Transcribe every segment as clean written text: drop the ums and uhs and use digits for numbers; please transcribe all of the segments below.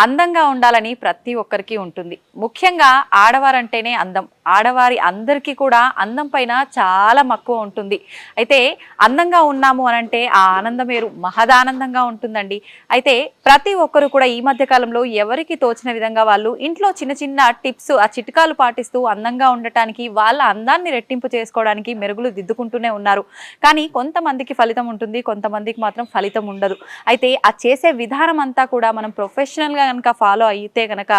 అందంగా ఉండాలని ప్రతి ఒక్కరికి ఉంటుంది. ముఖ్యంగా ఆడవారంటేనే అందం. ఆడవారి అందరికీ కూడా అందం పైన చాలా మక్కువ ఉంటుంది. అయితే అందంగా ఉన్నాము అనంటే ఆ ఆనందం వేరు, మహదానందంగా ఉంటుందండి. అయితే ప్రతి ఒక్కరు కూడా ఈ మధ్య కాలంలో ఎవరికి తోచిన విధంగా వాళ్ళు ఇంట్లో చిన్న చిన్న టిప్స్, ఆ చిట్కాలు పాటిస్తూ అందంగా ఉండటానికి, వాళ్ళ అందాన్ని రెట్టింపు చేసుకోవడానికి మెరుగులు దిద్దుకుంటూనే ఉన్నారు. కానీ కొంతమందికి ఫలితం ఉంటుంది, కొంతమందికి మాత్రం ఫలితం ఉండదు. అయితే ఆ చేసే విధానం అంతా కూడా మనం ప్రొఫెషనల్గా కనుక ఫాలో అయితే కనుక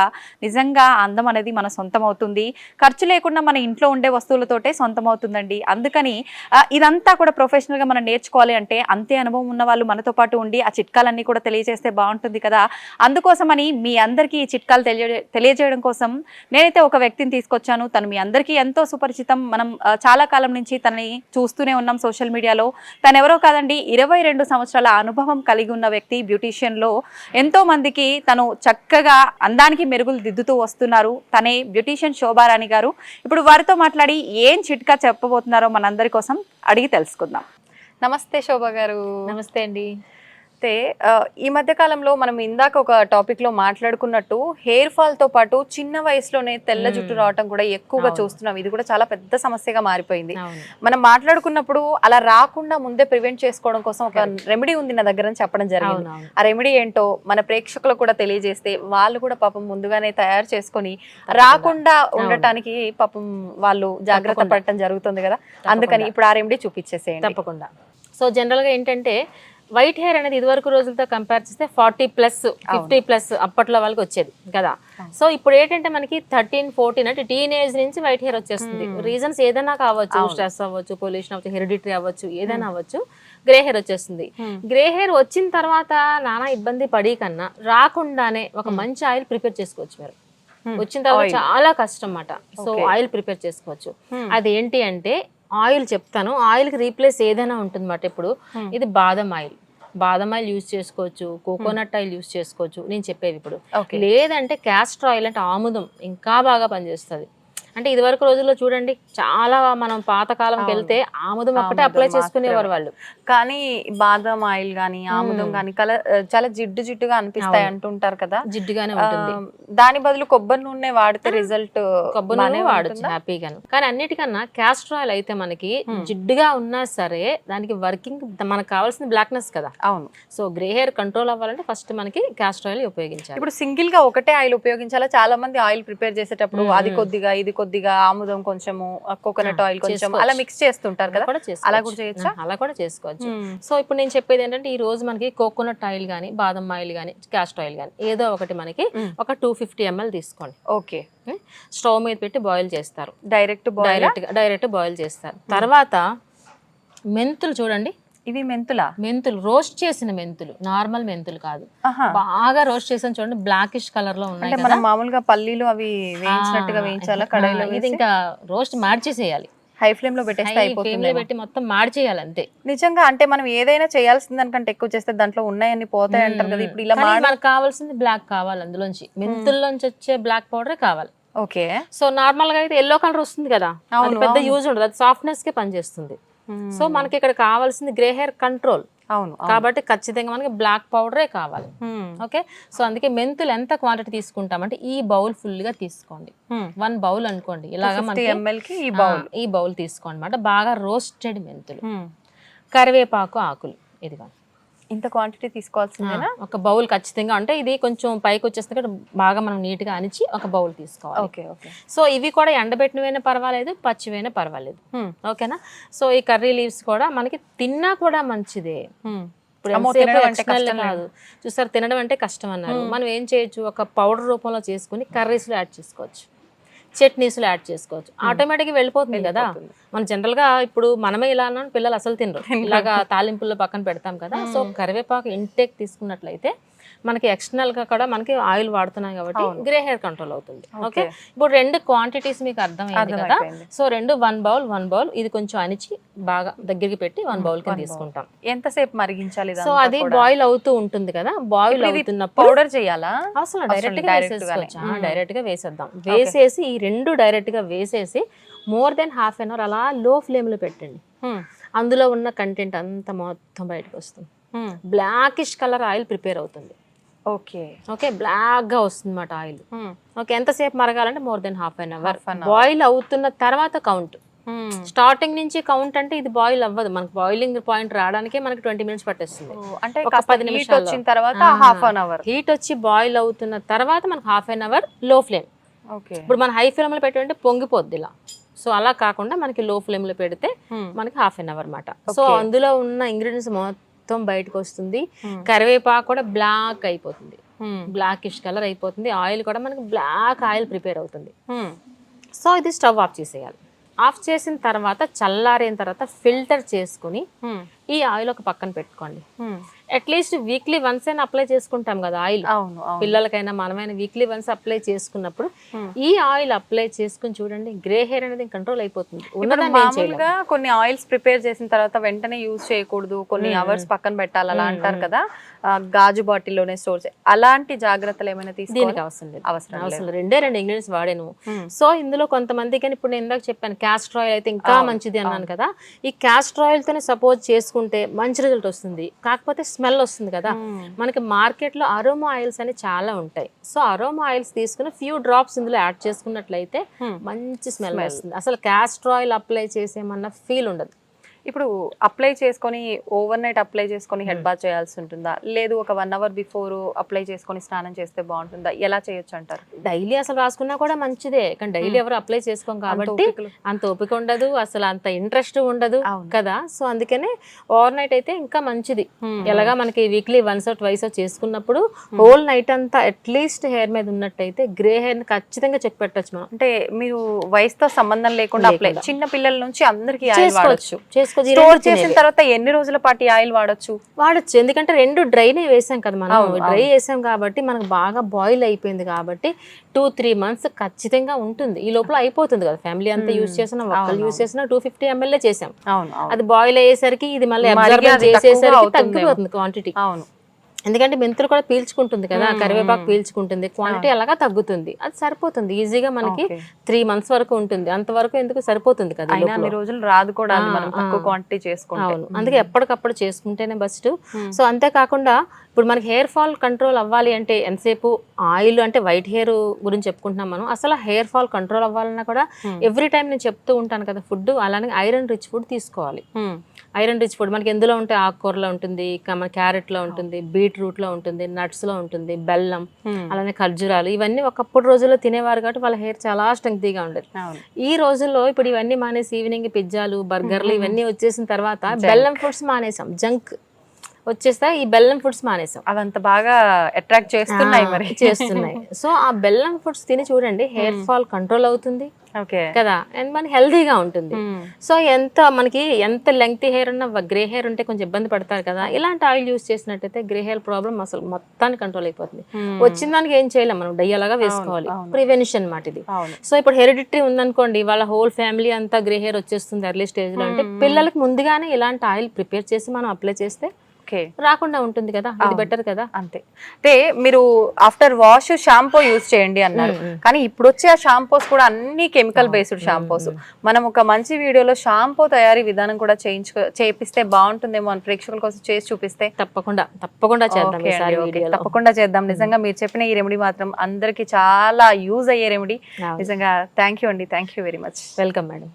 నిజంగా అందం అనేది మన సొంతం అవుతుంది. ఖర్చు లేకుండా మన ఇంట్లో ఉండే వస్తువులతోటే సొంతం అవుతుందండి. అందుకని ఇదంతా కూడా ప్రొఫెషనల్గా మనం నేర్చుకోవాలి అంటే అంతే అనుభవం ఉన్న వాళ్ళు మనతో పాటు ఉండి ఆ చిట్కాలన్నీ కూడా తెలియజేస్తే బాగుంటుంది కదా. అందుకోసమని మీ అందరికీ ఈ చిట్కాలు తెలియజేయడం కోసం నేనైతే ఒక వ్యక్తిని తీసుకొచ్చాను. తను మీ అందరికీ ఎంతో సుపరిచితం. మనం చాలా కాలం నుంచి తనని చూస్తూనే ఉన్నాం సోషల్ మీడియాలో. తను ఎవరో కాదండి, 22 సంవత్సరాల అనుభవం కలిగి ఉన్న వ్యక్తి. బ్యూటీషియన్లో ఎంతో మందికి తను చక్కగా అందానికి మెరుగులు దిద్దుతూ వస్తున్నారు. తనే బ్యూటీషియన్ శోభారాణి గారు. ఇప్పుడు వారితో మాట్లాడి ఏం చిట్కా చెప్పబోతున్నారో మనందరి కోసం అడిగి తెలుసుకుందాం. నమస్తే శోభ గారు. నమస్తే అండి. అయితే ఈ మధ్య కాలంలో మనం ఇందాక ఒక టాపిక్ లో మాట్లాడుకున్నట్టు హెయిర్ ఫాల్ తో పాటు చిన్న వయసులోనే తెల్ల జుట్టు రావటం కూడా ఎక్కువగా చూస్తున్నాం. ఇది కూడా చాలా పెద్ద సమస్యగా మారిపోయింది. మనం మాట్లాడుకున్నప్పుడు అలా రాకుండా ముందే ప్రివెంట్ చేసుకోవడం కోసం ఒక రెమెడీ ఉంది నా దగ్గర అని చెప్పడం జరిగింది. ఆ రెమెడీ ఏంటో మన ప్రేక్షకులకు కూడా తెలియజేస్తే వాళ్ళు కూడా పాపం ముందుగానే తయారు చేసుకొని రాకుండా ఉండటానికి పాపం వాళ్ళు జాగ్రత్త పడటం జరుగుతుంది కదా. అందుకని ఇప్పుడు ఆ రెమెడీ చూపించేసేయండి. తప్పకుండా. సో జనరల్గా ఏంటంటే వైట్ హెయిర్ అనేది ఇదివరకు రోజులతో కంపేర్ చేస్తే 40+, 50+ అప్పట్లో వాళ్ళకి వచ్చేది కదా. సో ఇప్పుడు ఏంటంటే మనకి 13, 14 అంటే టీనేజ్ నుంచి వైట్ హెయిర్ వచ్చేస్తుంది. రీజన్స్ ఏదైనా కావచ్చు, స్ట్రెస్ అవ్వచ్చు, పొల్యూషన్ అవ్వచ్చు, హెరిడిటరీ అవ్వచ్చు, ఏదైనా అవ్వచ్చు, గ్రే హెయిర్ వచ్చేస్తుంది. గ్రే హెయిర్ వచ్చిన తర్వాత నానా ఇబ్బంది పడి కన్నా రాకుండానే ఒక మంచి ఆయిల్ ప్రిపేర్ చేసుకోవచ్చు. మీరు వచ్చిన తర్వాత చాలా కష్టం అన్నమాట. సో ఆయిల్ ప్రిపేర్ చేసుకోవచ్చు. అది ఏంటి అంటే ఆయిల్ చెప్తాను. ఆయిల్కి రీప్లేస్ ఏదైనా ఉంటుంది అన్నమాట. ఇప్పుడు ఇది బాదం ఆయిల్ యూజ్ చేసుకోవచ్చు, కోకోనట్ ఆయిల్ యూజ్ చేసుకోవచ్చు నేను చెప్పేది ఇప్పుడు. లేదంటే క్యాస్టర్ ఆయిల్ అంటే ఆముదం ఇంకా బాగా పనిచేస్తుంది. అంటే ఇదివరకు రోజుల్లో చూడండి, చాలా మనం పాతకాలంకి వెళ్తే ఆముదం ఒక్కటే అప్లై చేసుకునేవారు వాళ్ళు. కానీ బాదం ఆయిల్ గానీ ఆముదం గానీ చాలా జిడ్డుగా అనిపిస్తాయి అంటుంటారు కదా. జిడ్డుగానే ఉంటుంది. దాని బదులు కొబ్బరి నూనె వాడితే రిజల్ట్ కొబ్బరి నూనె వాడచ్చు హ్యాపీగాను. కానీ అన్నిటికన్నా క్యాస్టర్ ఆయిల్ అయితే మనకి జిడ్డుగా ఉన్నా సరే దానికి వర్కింగ్ మనకు కావాల్సిన బ్లాక్నెస్ కదా. అవును. సో గ్రే హెయిర్ కంట్రోల్ అవ్వాలంటే ఫస్ట్ మనకి క్యాస్టర్ ఆయిల్ ఉపయోగించాలి. ఇప్పుడు సింగిల్ గా ఒకటే ఆయిల్ ఉపయోగించాలా? చాలా మంది ఆయిల్ ప్రిపేర్ చేసేటప్పుడు అది కొద్దిగా ఇది కొద్దిగా ఆముదం కొంచెము, కోకోనట్ ఆయిల్ కొంచెం అలా మిక్స్ చేస్తుంటారు కదా. అలా కూడా చేయొచ్చా? అలా కూడా చేసుకోవచ్చు. సో ఇప్పుడు నేను చెప్పేది ఏంటంటే ఈ రోజు మనకి కోకోనట్ ఆయిల్ గానీ, బాదం ఆయిల్ గానీ, క్యాస్టర్ ఆయిల్ గానీ ఏదో ఒకటి మనకి ఒక 250 ml తీసుకోండి. ఓకే. స్టవ్ మీద పెట్టి బాయిల్ చేస్తారు. డైరెక్ట్ బాయిల్ చేస్తారు. తర్వాత మెంతులు చూడండి, ఇవి మెంతులు రోస్ట్ చేసిన మెంతులు, నార్మల్ మెంతులు కాదు, బాగా రోస్ట్ చేసిన చూడండి, బ్లాకిష్ కలర్ లో ఉన్నాయి. మనం మామూలుగా పల్లీలు అవి వేయించినట్టుగా వేయించాలా కడాయిలో? ఇది ఇంకా రోస్ట్ మార్చేసేయాలి. హై ఫ్లేమ్ లో పెట్టేస్తే అయిపోతుంది. పెట్టి మొత్తం మార్చేయాలి అంతే. నిజంగా అంటే మనం ఏదైనా చేయాల్సిన దానికంటే ఎక్కువ చేస్తే దాంట్లో ఉన్నాయని పోతాయి అంటారు కదా. ఇప్పుడు ఇలా మనకు కావాల్సింది బ్లాక్ కావాలి, అందులోంచి మెంతుల్లోంచి వచ్చే బ్లాక్ పౌడరే కావాలి. ఓకే. సో నార్మల్ గా అయితే ఎల్లో కలర్ వస్తుంది కదా, పెద్ద యూజ్ ఉండదు, అది సాఫ్ట్నెస్ కే పనిచేస్తుంది. సో మనకి ఇక్కడ కావాల్సింది గ్రే హెయిర్ కంట్రోల్. అవును. కాబట్టి ఖచ్చితంగా మనకి బ్లాక్ పౌడరే కావాలి. ఓకే. సో అందుకే మెంతులు ఎంత క్వాంటిటీ తీసుకుంటామంటే ఈ బౌల్ ఫుల్ గా తీసుకోండి. 1 బౌల్ అనుకోండి. ఇలాగా మనకి ఈ బౌల్ తీసుకోండి అన్నమాట. బాగా రోస్టెడ్ మెంతులు, కరివేపాకు ఆకులు, ఇదిగా ఇంత క్వాంటిటీ తీసుకోవాల్సిందేనా? ఒక బౌల్ ఖచ్చితంగా. అంటే ఇది కొంచెం పైకి వచ్చేస్తే బాగా మనం నీట్ గా అనిచి ఒక బౌల్ తీసుకోవాలి. ఓకే. ఓకే. సో ఇవి కూడా ఎండబెట్టినవైనా పర్వాలేదు, పచ్చివైనా పర్వాలేదు. ఓకేనా. సో ఈ కర్రీ లీవ్స్ కూడా మనకి తిన్నా కూడా మంచిదే. ఇప్పుడు కాదు చూసారు, తినడం అంటే కష్టం అన్నారు. మనం ఏం చేయొచ్చు, ఒక పౌడర్ రూపంలో చేసుకుని కర్రీస్ లో యాడ్ చేసుకోవచ్చు, చట్నీస్లో యాడ్ చేసుకోవచ్చు. ఆటోమేటిక్గా వెళ్ళిపోతుంది కదా. మనం జనరల్గా ఇప్పుడు మనమే ఇలా అన్నాను, పిల్లలు అసలు తినరు. ఇలాగా తాలింపుల్లో పక్కన పెడతాం కదా. సో కరివేపాకు ఇంటేక్ తీసుకున్నట్లయితే మనకి ఎక్స్టర్నల్ గా కూడా మనకి ఆయిల్ వాడుతున్నాం కాబట్టి గ్రే హెయిర్ కంట్రోల్ అవుతుంది. ఓకే. ఇప్పుడు 2 క్వాంటిటీస్ మీకు అర్థమైంది కదా. సో 1 బౌల్ ఇది కొంచెం అనిచి బాగా దగ్గరికి పెట్టి 1 బౌల్ కింద తీసుకుంటాం. ఎంతసేపు మరిగించాలి? సో అది బాయిల్ అవుతూ ఉంటుంది కదా. బాయిల్ అవుతున్నప్పుడు పౌడర్ చేయాలా? అసలు డైరెక్ట్ గా వేసేద్దాం. వేసేసి ఈ 2 డైరెక్ట్ గా వేసేసి మోర్ దెన్ ½ an hour అలా లో ఫ్లేమ్ లో పెట్టండి. అందులో ఉన్న కంటెంట్ అంతా మొత్తం బయటకు వస్తుంది. బ్లాకిష్ కలర్ ఆయిల్ ప్రిపేర్ అవుతుంది. ఓకే. ఓకే, బ్లాక్గా వస్తుంది అన్నమాట ఆయిల్. ఓకే, ఎంతసేపు మరగాలంటే more than half an hour. Half an hour. Boil అవుతున్న తర్వాత కౌంట్. స్టార్టింగ్ నుంచి కౌంట్ అంటే ఇది బాయిల్ అవ్వదు, మనకి బాయిలింగ్ పాయింట్ రావడానికే మనకి 20 minutes పట్టేస్తుంది. అంటే ఒక కాస్త 10 heat నిమిషాల్లో. వచ్చిన తర్వాత హాఫ్ అన్ అవర్. హీట్ వచ్చి బాయిల్ అవుతున్న తర్వాత మనకి half an hour low flame. Okay. ఇప్పుడు మన హై ఫ్లేమ్లో పెట్టుకుంటే పొంగిపోద్ది ఇలా. సో అలా కాకుండా మనకి లో ఫ్లేమ్లో పెడితే మనకి హాఫ్ అన్ అవర్ అన్నమాట. సో అందులో ఉన్న ఇంగ్రీడియంట్స్ మొత్తం బయటకు వస్తుంది. కరివేపాకు కూడా బ్లాక్ అయిపోతుంది, బ్లాకిష్ కలర్ అయిపోతుంది. ఆయిల్ కూడా మనకి బ్లాక్ ఆయిల్ ప్రిపేర్ అవుతుంది. సో ఇది స్టవ్ ఆఫ్ చేసేయాలి. ఆఫ్ చేసిన తర్వాత చల్లారిన తర్వాత ఫిల్టర్ చేసుకుని ఈ ఆయిల్ ఒక పక్కన పెట్టుకోండి. అట్లీస్ట్ వీక్లీ వన్స్ అయినా అప్లై చేసుకుంటాం కదా ఆయిల్. అవును. పిల్లలకైనా మనమైనా వీక్లీ వన్స్ అప్లై చేసుకున్నప్పుడు ఈ ఆయిల్ అప్లై చేసుకుని చూడండి, గ్రే హెయిర్ అనేది కంట్రోల్ అయిపోతుంది. మామూలుగా కొన్ని ఆయిల్స్ ప్రిపేర్ చేసిన తర్వాత వెంటనే యూజ్ చేయకూడదు, కొన్ని అవర్స్ పక్కన పెట్టాలి అలా అంటారు కదా, గాజు బాటిల్లోనే స్టోర్ చేయాలి. అలాంటి జాగ్రత్తలు ఏమైనా దీనికి అవసరం లేదు. అవసరం రెండే రెండు ఇంగ్రీడియంట్స్ వాడాను. సో ఇందులో కొంతమందికి ఇప్పుడు నేను ఇందాక చెప్పాను క్యాస్టర్ ఆయిల్ అయితే ఇంకా మంచిది అన్నాను కదా. ఈ క్యాస్టర్ ఆయిల్ తోనే సపోజ్ చేసుకుంటే మంచి రిజల్ట్ వస్తుంది. కాకపోతే స్మెల్ వస్తుంది కదా. మనకి మార్కెట్ లో అరోమా ఆయిల్స్ అని చాలా ఉంటాయి. సో అరోమా ఆయిల్స్ తీసుకుని ఫ్యూ డ్రాప్స్ ఇందులో యాడ్ చేసుకున్నట్లయితే మంచి స్మెల్ వస్తుంది. అసలు క్యాస్టర్ ఆయిల్ అప్లై చేసేమన్నా ఫీల్ ఉండదు. ఇప్పుడు అప్లై చేసుకొని ఓవర్ నైట్ అప్లై చేసుకొని హెడ్ బాత్ చేయాల్సి ఉంటుందా, లేదు ఒక 1 hour బిఫోర్ అప్లై చేసుకొని స్నానం చేస్తే బాగుంటుందా, ఎలా చేయొచ్చు అంటారు? డైలీ అసలు రాసుకున్నా కూడా మంచిదే, కానీ డైలీ ఎవరు అప్లై చేసుకోం కాబట్టి అంత ఓపిక ఉండదు, అసలు అంత ఇంట్రెస్ట్ ఉండదు కదా. సో అందుకనే ఓవర్ నైట్ అయితే ఇంకా మంచిది. ఎలాగా మనకి వీక్లీ వన్స్ ట్వైస్ చేసుకున్నప్పుడు హోల్ నైట్ అంతా అట్లీస్ట్ హెయిర్ మీద ఉన్నట్టయితే గ్రే హెయిర్ ఖచ్చితంగా చెక్ పెట్టచ్చు మనం. అంటే మీరు వయసుతో సంబంధం లేకుండా అప్లై, చిన్న పిల్లల నుంచి అందరికి చేసుకోవచ్చు. స్టోర్ చేసిన తర్వాత ఎన్ని రోజుల పాటు ఆయిల్ వాడొచ్చు? ఎందుకంటే రెండు డ్రైనే వేసాం కదా మనం. డ్రై వేసాం కాబట్టి మనకు బాగా బాయిల్ అయిపోయింది కాబట్టి 2-3 months ఖచ్చితంగా ఉంటుంది. ఈ లోపల అయిపోతుంది కదా. ఫ్యామిలీ అంతా యూజ్ చేసినా ఒక్కళ్ళు యూజ్ చేసినా 250 ml చేసాం. అది బాయిల్ అయ్యేసరికి ఇది మళ్ళీ అబ్జర్వ్ చేసేసరికి తగ్గిపోతుంది క్వాంటిటీ. అవును, ఎందుకంటే మెంతులు కూడా పీల్చుకుంటుంది కదా, కరివేపాకు పీల్చుకుంటుంది, క్వాంటిటీ అలాగా తగ్గుతుంది. అది సరిపోతుంది ఈజీగా. మనకి 3 months వరకు ఉంటుంది. అంతవరకు ఎందుకు సరిపోతుంది కదా, అన్ని రోజులు రాదు కూడా మనం తక్కువ క్వాంటిటీ చేసుకుంటాం. అవును, అందుకే ఎప్పటికప్పుడు చేసుకుంటేనే బెస్ట్. సో అంతేకాకుండా ఇప్పుడు మనకి హెయిర్ ఫాల్ కంట్రోల్ అవ్వాలి అంటే ఎంతసేపు ఆయిల్ అంటే వైట్ హెయిర్ గురించి చెప్పుకుంటున్నాం మనం. అసలు హెయిర్ ఫాల్ కంట్రోల్ అవ్వాలన్నా కూడా ఎవ్రీ టైం నేను చెప్తూ ఉంటాను కదా ఫుడ్, అలానే ఐరన్ రిచ్ ఫుడ్ తీసుకోవాలి. ఐరన్ రిచ్ ఫుడ్ మనకి ఎందులో ఉంటే ఆకుకూరలో ఉంటుంది, మన క్యారెట్లో ఉంటుంది, బీట్రూట్లో ఉంటుంది, నట్స్లో ఉంటుంది, బెల్లం, అలానే ఖర్జూరాలు. ఇవన్నీ ఒకప్పుడు రోజుల్లో తినేవారు కాబట్టి వాళ్ళ హెయిర్ చాలా స్ట్రెంగ్తీగా ఉండేది. ఈ రోజుల్లో ఇప్పుడు ఇవన్నీ మానేసి ఈవినింగ్ పిజ్జాలు, బర్గర్లు ఇవన్నీ వచ్చేసిన తర్వాత బెల్లం ఫుడ్స్ మానేసాం, జంక్ వచ్చేస్తా ఈ బెల్లం ఫుడ్స్ మానేసాం. అవంత బాగా అట్రాక్ట్ చేస్తున్నాయి మరి చేస్తున్నాయి. సో ఆ బెల్లం ఫుడ్స్ తిని చూడండి, హెయిర్ ఫాల్ కంట్రోల్ అవుతుంది కదా, అండ్ మనకి హెల్దీగా ఉంటుంది. సో మనకి ఎంత లెంగ్తీ హెయిర్ ఉన్నా గ్రే హెయిర్ ఉంటే కొంచెం ఇబ్బంది పడతారు కదా, ఇలాంటి ఆయిల్ యూస్ చేసినట్టయితే గ్రే హెయిర్ ప్రాబ్లం అసలు మొత్తానికి కంట్రోల్ అయిపోతుంది. వచ్చిన దానికి ఏం చేయలేం మనం, డై అలాగా వేసుకోవాలి. ప్రివెన్షన్ అన్నమాట ఇది. సో ఇప్పుడు హెరిడిటరీ ఉందనుకోండి, వాళ్ళ హోల్ ఫ్యామిలీ అంతా గ్రే హెయిర్ వచ్చేస్తుంది ఎర్లీ స్టేజ్ లో అంటే పిల్లలకి ముందుగానే ఇలాంటి ఆయిల్ ప్రిపేర్ చేసి మనం అప్లై చేస్తే రాకుండా ఉంటుంది కదా, ఇది బెటర్ కదా. అంతే. అంటే మీరు ఆఫ్టర్ వాష్ షాంపూ యూజ్ చేయండి అన్నారు, కానీ ఇప్పుడు వచ్చే ఆ షాంపూస్ కూడా అన్ని కెమికల్ బేస్డ్ షాంపూస్. మనం ఒక మంచి వీడియోలో షాంపూ తయారీ విధానం కూడా చేపిస్తే బాగుంటుందేమో అని ప్రేక్షకుల కోసం చేసి చూపిస్తే తప్పకుండా చేద్దాం. తప్పకుండా చేద్దాం. నిజంగా మీరు చెప్పిన ఈ రెమెడీ మాత్రం అందరికి చాలా యూజ్ అయ్యే రెమెడీ. నిజంగా థ్యాంక్ యూ అండి, thank you very much. Welcome madam.